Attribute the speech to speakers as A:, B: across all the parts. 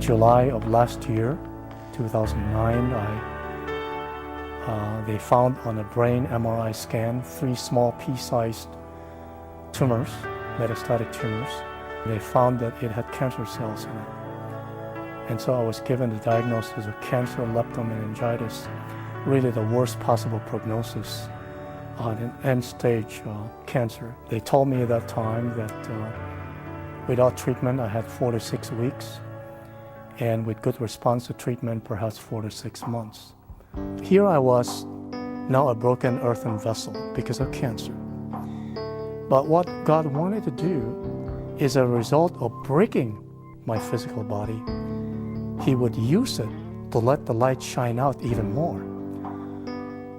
A: July of last year, 2009, they found on a brain MRI scan 3 small pea-sized tumors, metastatic tumors. They found that it had cancer cells in it. And so I was given the diagnosis of cancer, leptomeningitis, really the worst possible prognosis on an end-stage cancer. They told me at that time that without treatment I had 4 to 6 weeks, and with good response to treatment, perhaps 4 to 6 months. Here I was, now a broken earthen vessel because of cancer. But what God wanted to do is a result of breaking my physical body, He would use it to let the light shine out even more,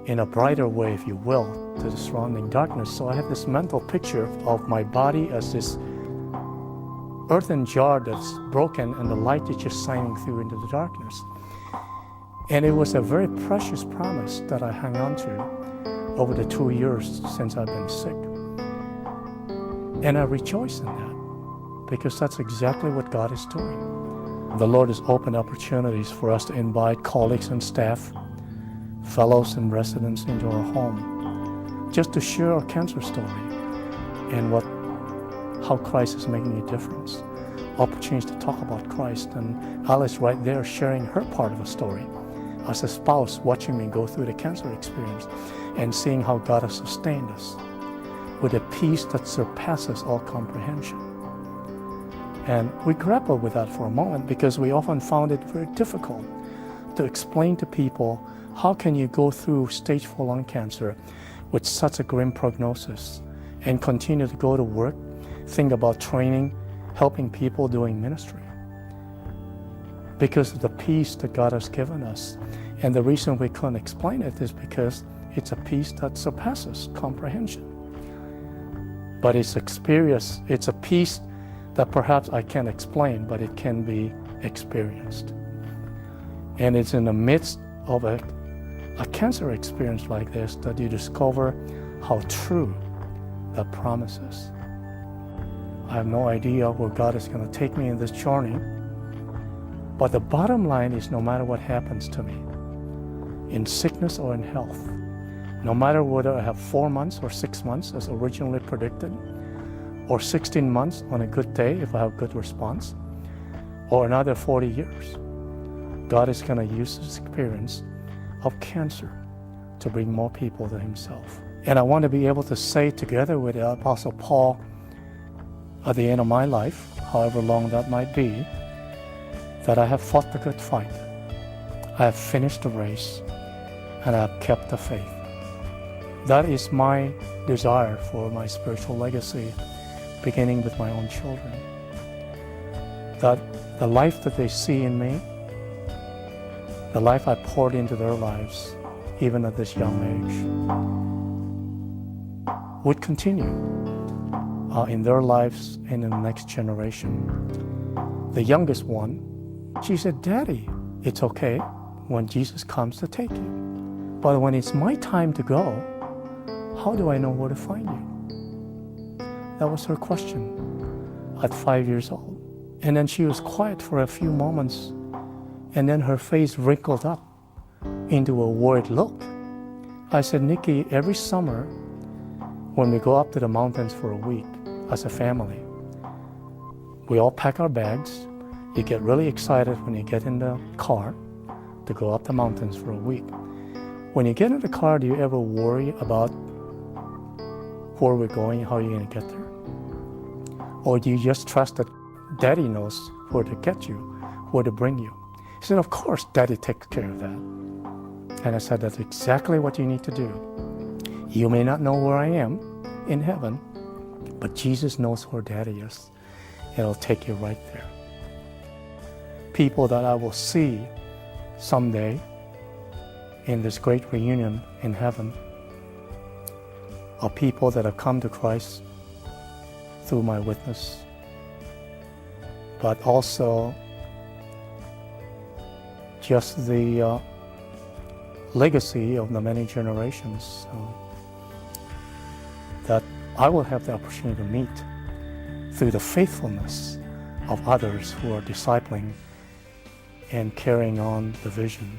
A: in a brighter way, if you will, to the surrounding darkness. So I had this mental picture of my body as this earthen jar that's broken and the light is just shining through into the darkness. And it was a very precious promise that I hung on to over the 2 years since I've been sick. And I rejoice in that, because that's exactly what God is doing. The Lord has opened opportunities for us to invite colleagues and staff, fellows and residents into our home, just to share our cancer story and how Christ is making a difference. Opportunities to talk about Christ, and Alice right there sharing her part of the story as a spouse, watching me go through the cancer experience and seeing how God has sustained us with a peace that surpasses all comprehension. And we grappled with that for a moment, because we often found it very difficult to explain to people, how can you go through stage 4 lung cancer with such a grim prognosis and continue to go to work, think about training, helping people, doing ministry? Because of the peace that God has given us. And the reason we couldn't explain it is because it's a peace that surpasses comprehension. But it's experience, it's a peace that perhaps I can't explain, but it can be experienced. And it's in the midst of a cancer experience like this that you discover how true that promise is. I have no idea where God is going to take me in this journey, but the bottom line is, no matter what happens to me, in sickness or in health, no matter whether I have 4 months or 6 months as originally predicted, or 16 months on a good day if I have good response, or another 40 years, God is going to use this experience of cancer to bring more people to Himself. And I want to be able to say, together with the Apostle Paul, at the end of my life, however long that might be, that I have fought the good fight, I have finished the race, and I have kept the faith. That is my desire for my spiritual legacy, beginning with my own children. That the life that they see in me, the life I poured into their lives, even at this young age, would continue in their lives and in the next generation. The youngest one, she said, "Daddy, it's okay when Jesus comes to take you. But when it's my time to go, how do I know where to find you?" That was her question at 5 years old. And then she was quiet for a few moments, and then her face wrinkled up into a worried look. I said, "Nikki, every summer when we go up to the mountains for a week as a family, we all pack our bags. You get really excited when you get in the car to go up the mountains for a week. When you get in the car, do you ever worry about where we're going, how you're going to get there? Or do you just trust that Daddy knows where to get you, where to bring you?" He said, "Of course, Daddy takes care of that." And I said, "That's exactly what you need to do. You may not know where I am in heaven, but Jesus knows where Daddy is, and He'll take you right there." People that I will see someday in this great reunion in heaven are people that have come to Christ through my witness, but also just the legacy of the many generations that I will have the opportunity to meet through the faithfulness of others who are discipling and carrying on the vision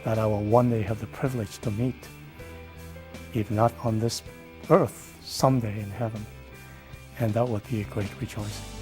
A: that I will one day have the privilege to meet, if not on this earth, someday in heaven. And that would be a great rejoicing.